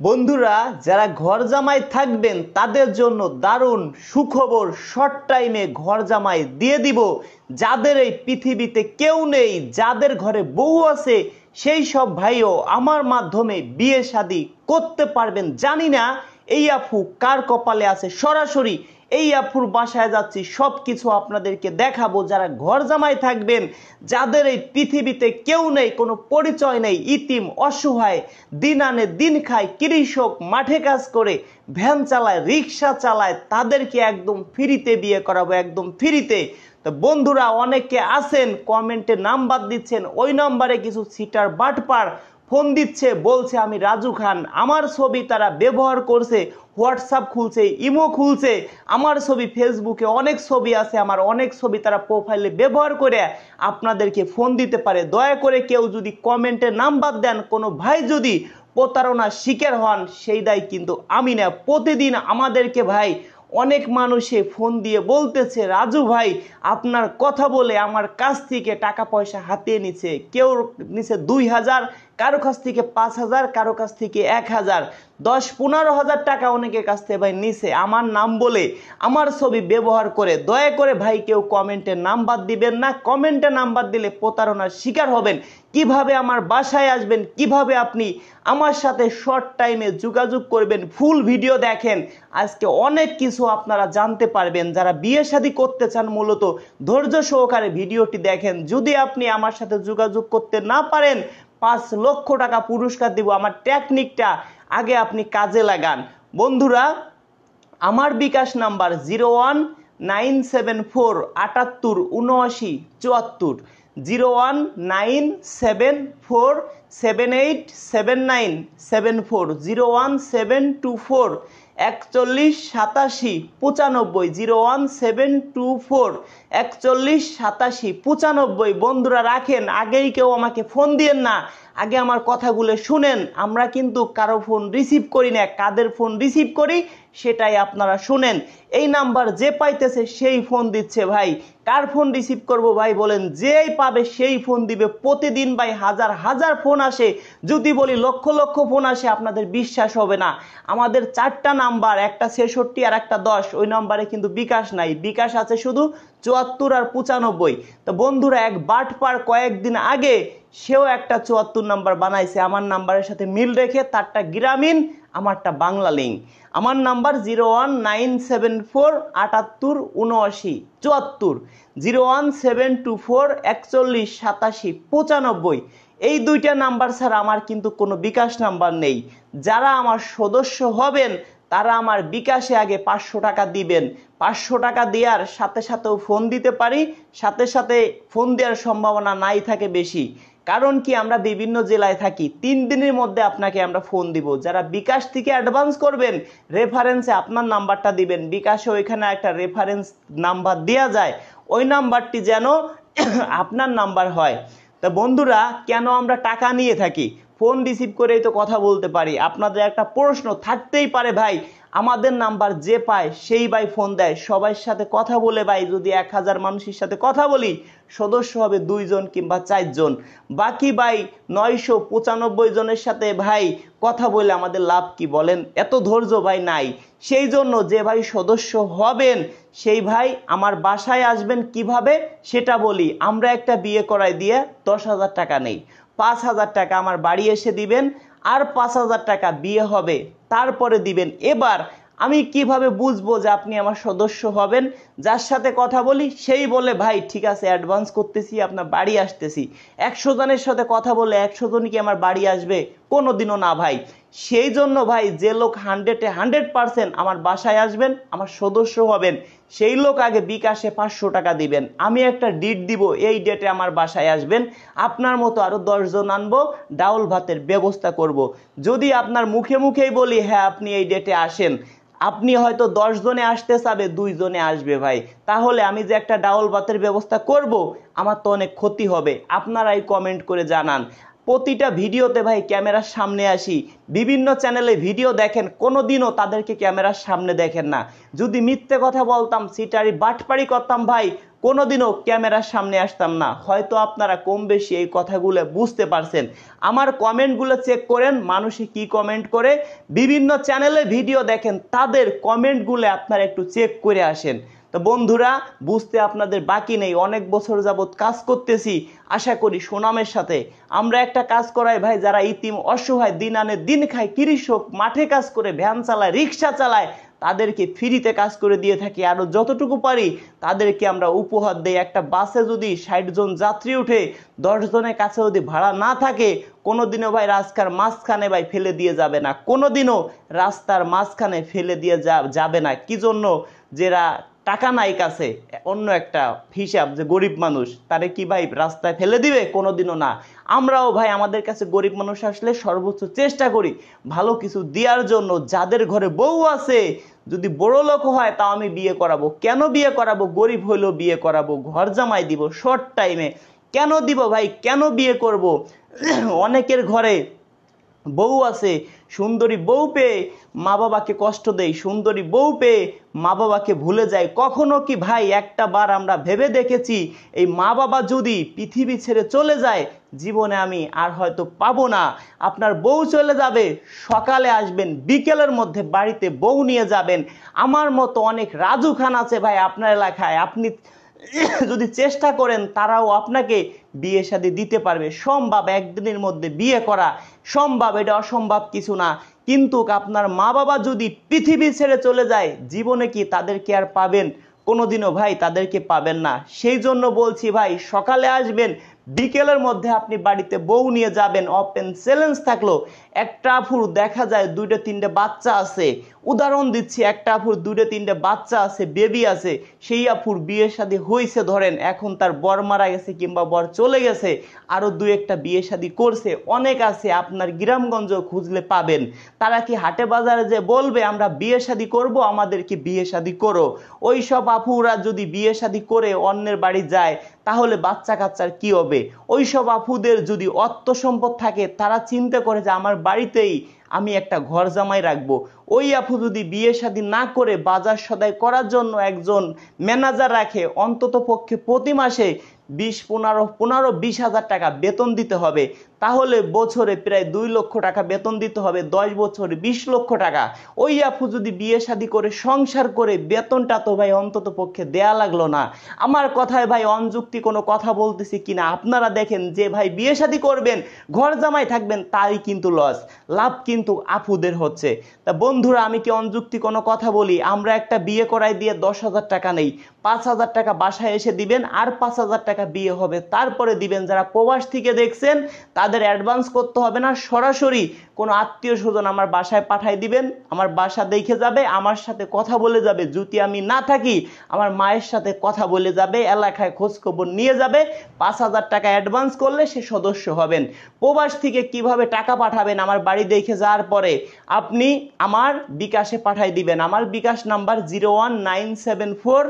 বন্ধুরা যারা ঘর জামাই থাকবেন তাদের জন্য দারুণ সুখবর, শর্ট টাইমে ঘর জামাই দিয়ে দিব। যাদের এই পৃথিবীতে কেউ নেই, যাদের ঘরে বউ আছে, সেই সব ভাইও আমার মাধ্যমে বিয়ে শাদী করতে পারবেন। জানি না এই আফু কার কপালে আছে, সরাসরি এই আফুর বাসায় যাচ্ছি, সব কিছু আপনাদেরকে দেখাবো। যারা ঘর জামাই থাকবেন, যাদের এই পৃথিবীতে কেউ নেই, কোনো পরিচয় নেই, ইতিম অসহায়, দিন আনে দিন খায়, কৃষক, মাঠে কাজ করে, ভ্যান চালায়, রিক্সা চালায়, তাদেরকে একদম ফ্রিতে বিয়ে করাবো, একদম ফ্রিতে। তো বন্ধুরা অনেকে আছেন কমেন্টে নাম্বার দিচ্ছেন, ওই নাম্বারে কিছু সিটার বাটপার ফোন দিচ্ছে, বলছে আমি রাজু খান, আমার ছবি তারা ব্যবহার করছে, হোয়াটসঅ্যাপ খুলছে, ইমো খুলছে, আমার ছবি ফেসবুকে অনেক ছবি আছে, আমার অনেক ছবি তারা প্রোফাইলে ব্যবহার করে আপনাদেরকে ফোন দিতে পারে। দয়া করে কেউ যদি কমেন্টে নাম্বার দেন, কোনো ভাই যদি প্রতারণার শিকার হন, সেই দায় কিন্তু আমি না। প্রতিদিন আমাদেরকে ভাই অনেক মানুষে ফোন দিয়ে বলতেছে, রাজু ভাই আপনার কথা বলে আমার কাছ থেকে টাকা পয়সা হাতিয়ে নিচ্ছে। কেউ নিচ্ছে 2000, কারো কাছ থেকে 5000, কারো কাছ থেকে 1000, 10-15 হাজার টাকা অনেকের কাছ থেকে ভাই নিছে আমার নাম বলে, আমার ছবি ব্যবহার করে। দয়া করে ভাই কেউ কমেন্টে নাম্বার দিবেন না, কমেন্টে নাম্বার দিলে প্রতারণার শিকার হবেন। কিভাবে আমার বাসায় আসবেন, কিভাবে আপনি আমার সাথে শর্ট টাইমে যোগাযোগ করবেন, ফুল ভিডিও দেখেন, আজকে অনেক কিছু আপনারা জানতে পারবেন। যারা বিয়ে শাদী করতে চান মূলত ধৈর্য সহকারে ভিডিওটি দেখেন। যদি আপনি আমার সাথে যোগাযোগ করতে না পারেন, 5 লক্ষ টাকা পুরস্কার দিব। আমার টেকনিকটা আগে আপনি কাজে লাগান। বন্ধুরা আমার বিকাশ নাম্বার 01974 78 79 74, 01974787974, 01724 41 87 95, 01724 41 87 95। বন্ধুরা রাখেন, আগেই কেউ আমাকে ফোন দিয়েন না, আগে আমার কথাগুলো শুনেন। আমরা কিন্তু কারো ফোন রিসিভ করি না, কাদের ফোন রিসিভ করি সেটাই আপনারা শুনেন। এই নাম্বার যে পাইতেছে সেই ফোন দিচ্ছে ভাই, কার ফোন রিসিভ করব ভাই বলেন? যেই পাবে সেই ফোন দিবে। প্রতিদিন ভাই হাজার হাজার ফোন আসে, যদি বলি লক্ষ লক্ষ ফোন আসে আপনাদের বিশ্বাস হবে না। আমাদের 4টা নাম্বার, একটা 66 আর একটা 10, ওই নাম্বারে কিন্তু বিকাশ নাই, বিকাশ আছে শুধু 74 আর 95। তো বন্ধুরা এক বাটপার কয়েকদিন আগে সেও একটা 74 নাম্বার বানাইছে, আমার নাম্বারের সাথে মিল রেখে, তারটা গ্রামীণ, আমারটা বাংলা লিঙ্ক। আমার নাম্বার 01974 78 79 74, 01724 41 87 95। এই দুইটা নাম্বার ছাড়া আমার কিন্তু কোনো বিকাশ নাম্বার নেই। যারা আমার সদস্য হবেন তারা আমার বিকাশে আগে 500 টাকা দিবেন। 500 টাকা দেওয়ার সাথে সাথেও ফোন দিতে পারি, সাথে সাথে ফোন দেওয়ার সম্ভাবনা নাই থাকে বেশি। কারণ কি, আমরা বিভিন্ন জেলায় থাকি, 3 দিনের মধ্যে আপনাকে আমরা ফোন দিব। যারা বিকাশ থেকে অ্যাডভান্স করবেন, রেফারেন্সে আপনার নাম্বারটা দিবেন, বিকাশে ওইখানে একটা রেফারেন্স নাম্বার দেওয়া যায়, ওই নাম্বারটি যেন আপনার নাম্বার হয়। তা বন্ধুরা কেন আমরা টাকা নিয়ে থাকি? ফোন রিসিভ করেই তো কথা বলতে পারি। আপনাদের একটা প্রশ্ন থাকতেই পারে, ভাই আমাদের নাম্বার যে পায় সেই ভাই ফোন দেয়, সবার সাথে কথা বলে ভাই যদি 1000 মানুষের সাথে কথা বলি, সদস্য হবে 2 জন কিংবা 4 জন, বাকি ভাই 995 জনের সাথে ভাই কথা বলে আমাদের লাভ কি বলেন? এত ধৈর্য ভাই নাই। সেই জন্য যে ভাই সদস্য হবেন সেই ভাই আমার বাসায় আসবেন। কিভাবে সেটা বলি, আমরা একটা বিয়ে করাই দিয়ে 10,000 টাকা নেই, 5,000 টাকা আমার বাড়ি এসে দিবেন, আর 5,000 টাকা বিয়ে হবে তারপরে দিবেন। এবার আমি কিভাবে বুঝবো যে আপনি আমার সদস্য হবেন? যার সাথে কথা বলি সেই বলে ভাই ঠিক আছে অ্যাডভান্স করতেছি, আপনার বাড়ি আসতেছি। 100 জনের সাথে কথা বলে 100 জন কি আমার বাড়ি আসবে? কোনোদিনও না ভাই। সেই জন্য ভাই যে লোক 100% আমার বাসায় আসবেন, আমার সদস্য হবেন, সেই লোক আগে বিকাশে 500 টাকা দিবেন। আমি একটা ডেট দিব, এই ডেটে আমার বাসায় আসবেন, আপনার মতো আরো 10 জন আনবো, ডাউল ভাতের ব্যবস্থা করব। যদি আপনার মুখে মুখেই বলি হ্যাঁ আপনি এই ডেটে আসেন, আপনি হয়তো 10 জনে আসতে চাবে, 2 জনে আসবে ভাই, তাহলে আমি যে একটা ডাউল ভাতের ব্যবস্থা করব আমার তো অনেক ক্ষতি হবে। আপনারাই কমেন্ট করে জানান। প্রতিটা ভিডিওতে ভাই ক্যামেরার সামনে আসি, বিভিন্ন চ্যানেলে ভিডিও দেখেন, কোনোদিনও তাদেরকে ক্যামেরার সামনে দেখেন না। যদি মিথ্যে কথা বলতাম, সিটারি বাটপারি করতাম ভাই, কোনোদিনও ক্যামেরার সামনে আসতাম না। হয়তো আপনারা কম বেশি এই কথাগুলো বুঝতে পারছেন। আমার কমেন্টগুলো চেক করেন, মানুষে কি কমেন্ট করে, বিভিন্ন চ্যানেলে ভিডিও দেখেন, তাদের কমেন্টগুলো আপনারা একটু চেক করে আসেন। তো বন্ধুরা, বুঝতে আপনাদের বাকি নেই, অনেক বছর যাবত কাজ করতেছি, আশা করি সুনামের সাথে। আমরা একটা কাজ করাই ভাই, যারা ইতিম অসহায়, দিন আনে দিন খায়, কৃষক, মাঠে কাজ করে, ভ্যান চালায়, রিক্সা চালায়, তাদেরকে ফ্রিতে কাজ করে দিয়ে থাকি। আরো যতটুকু পারি তাদেরকে আমরা উপহার দেই। একটা বাসে যদি 60 জন যাত্রী উঠে, 10 জনের কাছে যদি ভাড়া না থাকে, কোনোদিনও ভাই রাস্তার মাঝখানে ভাই ফেলে দিয়ে যাবে না, কোনোদিনও রাস্তার মাঝখানে ফেলে দিয়ে যাবে না। কি জন্য? যারা টাকা নাই কাছে, অন্য একটা হিসাব, যে গরিব মানুষ, তারে কি ভাই রাস্তায় ফেলে দিবে? কোনোদিনও না। আমরাও ভাই আমাদের কাছে গরিব মানুষ আসলে সর্বোচ্চ চেষ্টা করি ভালো কিছু দেওয়ার জন্য। যাদের ঘরে বউ আছে, যদি বড় লোক হয় তাও আমি বিয়ে করাবো। কেন বিয়ে করাবো? গরিব হইলেও বিয়ে করাবো, ঘর জামাই দিব শর্ট টাইমে। কেন দিব ভাই? কেন বিয়ে করব? অনেকের ঘরে বউ আছে, সুন্দরী বউ পেয়ে মা বাবাকে কষ্ট দেয়, সুন্দরী বউ পেয়ে মা বাবাকে ভুলে যায়। কখনো কি ভাই একটা বার আমরা ভেবে দেখেছি, এই মা বাবা যদি পৃথিবী ছেড়ে চলে যায়, জীবনে আমি আর হয়তো পাবো না। আপনার বউ চলে যাবে, সকালে আসবেন, বিকেলের মধ্যে বাড়িতে বউ নিয়ে যাবেন। আমার মতো অনেক রাজু খান আছে ভাই আপনার এলাকায়, আপনি যদি চেষ্টা করেন তারাও আপনাকে বিয়ে শাদী দিতে পারবে। সম্ভব, একদিনের মধ্যে বিয়ে করা সম্ভব, এটা অসম্ভব কিছু না। কিন্তু আপনার মা বাবা যদি পৃথিবী ছেড়ে চলে যায়, জীবনে কি তাদেরকে আর পাবেন? কোনোদিনও ভাই তাদেরকে পাবেন না। সেই জন্য বলছি ভাই, সকালে আসবেন, বিকেলের মধ্যে আপনি বাড়িতে বউ নিয়ে যাবেন। ওপেন চ্যালেঞ্জ থাকলো, একটা আফুর দেখা যায় 2-3টে বাচ্চা আছে, উদাহরণ দিচ্ছি, একটা আফুর 2-3টে বাচ্চা আছে, বেবি আছে, সেই আফুর বিয়ে শাদী হয়েছে, ধরেন এখন তার বর মারা গেছে কিংবা বর চলে গেছে, আরো 2-1টা বিয়ে শাদী করছে, অনেক আছে, আপনার গ্রামগঞ্জ খুঁজলে পাবেন। তারা কি হাটে বাজারে যে বলবে আমরা বিয়ে শাদী করব, আমাদেরকে বিয়ে শাদী করো? ওই সব আফুরা যদি বিয়ে শাদী করে অন্যের বাড়ি যায়, তাহলে বাচ্চা কাচ্চার কি হবে? ওই সব আফুদের যদি অর্থ সম্পদ থাকে, তারা চিন্তা করে যে আমার বাড়িতেই আমি একটা ঘর জামাই রাখবো। ওই আপু যদি বিয়ে শাদী না করে বাজার সদাই করার জন্য একজন ম্যানেজার রাখে, অন্তত পক্ষে প্রতি মাসে 20 হাজার টাকা বেতন দিতে হবে, তাহলে বছরে প্রায় 2 লক্ষ টাকা বেতন দিতে হবে, 10 বছরে 20 লক্ষ টাকা। ওই আপু যদি বিয়ে শাদী করে সংসার করে, বেতনটা তো ভাই অন্তত পক্ষে দেয়া লাগলো না। আমার কথায় ভাই অনযুক্তি কোনো কথা বলতেছি কিনা আপনারা দেখেন। যে ভাই বিয়ে শাদী করবেন, ঘর জামাই থাকবেন, তাই কিন্তু লস, লাভ কিন্তু আপুদের হচ্ছে। তা বন্ধুরা, আমি কি অনযুক্তি কোনো কথা বলি? আমরা একটা বিয়ে করাই দিয়ে 10,000 টাকা নেই, 5,000 টাকা বাসায় এসে দিবেন, আর 5,000 টাকা বিয়ে হবে তারপরে দিবেন। যারা প্রবাস থেকে দেখছেন তাদের অ্যাডভান্স করতে হবে না, সরাসরি কোনো আত্মীয় স্বজন আমার বাসায় পাঠাই দিবেন, আমার বাসা দেখে যাবে, আমার সাথে কথা বলে যাবে। যদি আমি না থাকি, আমার মায়ের সাথে কথা বলে যাবে, এলাকায় খোঁজ খবর নিয়ে যাবে। 5,000 টাকা অ্যাডভান্স করলে সে সদস্য হবেন। প্রবাস থেকে কিভাবে টাকা পাঠাবেন? আমার বাড়ি দেখে যাওয়ার পরে আপনি আমার বিকাশে পাঠাই দিবেন। আমার বিকাশ নাম্বার 01974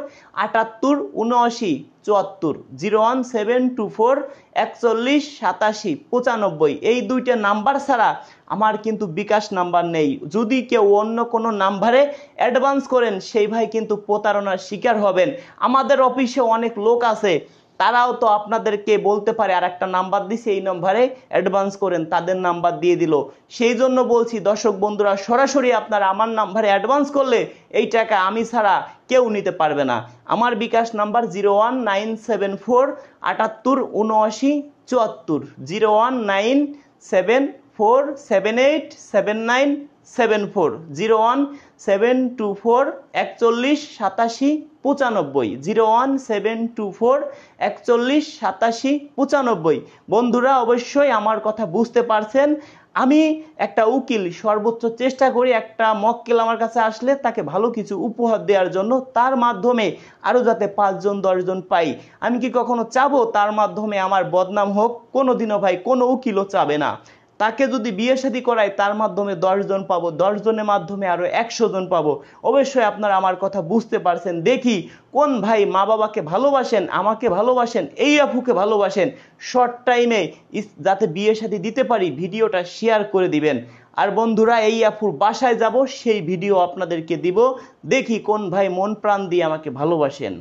78 79 74, 01724 41 87 95। এই দুইটা নাম্বার ছাড়া আমার কিন্তু বিকাশ নাম্বার নেই। যদি কেউ অন্য কোনো নাম্বারে অ্যাডভান্স করেন, সেই ভাই কিন্তু প্রতারণার শিকার হবেন। আমাদের অফিসে অনেক লোক আছে, তারাও তো আপনাদেরকে বলতে পারে আর একটা নাম্বার দিছে, এই নাম্বারে অ্যাডভান্স করেন, তাদের নাম্বার দিয়ে দিল। সেই জন্য বলছি দর্শক বন্ধুরা, সরাসরি আপনারা আমার নাম্বারে অ্যাডভান্স করলে এই টাকা আমি ছাড়া কেউ নিতে পারবে না। আমার বিকাশ নাম্বার 01974 78 79 74, 01974 78 79 74, 01724 41 87 95, 01724 41 87 95। বন্ধুরা, অবশ্যই আমার কথা বুঝতে পারছেন। আমি একটা উকিল, সর্বোচ্চ চেষ্টা করি একটা মক্কেল আমার কাছে আসলে তাকে ভালো কিছু উপহার দেওয়ার জন্য, তার মাধ্যমে আরো যাতে 5 জন 10 জন পাই। আমি কি কখনো চাবো তার মাধ্যমে আমার বদনাম হোক? কোনোদিনও ভাই কোনো উকিলও চাবে না। তাকে যদি বিয়ে শাদী করাই তার মাধ্যমে 10 জন পাবো, 10 জনের মাধ্যমে আরো 100 জন পাবো। অবশ্যই আপনারা আমার কথা বুঝতে পারছেন। দেখি কোন ভাই মা বাবাকে ভালোবাসেন, আমাকে ভালোবাসেন, এই আপুকে ভালোবাসেন, শর্ট টাইমে যাতে বিয়ে শাদী দিতে পারি ভিডিওটা শেয়ার করে দিবেন। আর বন্ধুরা, এই আপুর বাসায় যাব, সেই ভিডিও আপনাদেরকে দিব। দেখি কোন ভাই মন প্রাণ দিয়ে আমাকে ভালোবাসেন।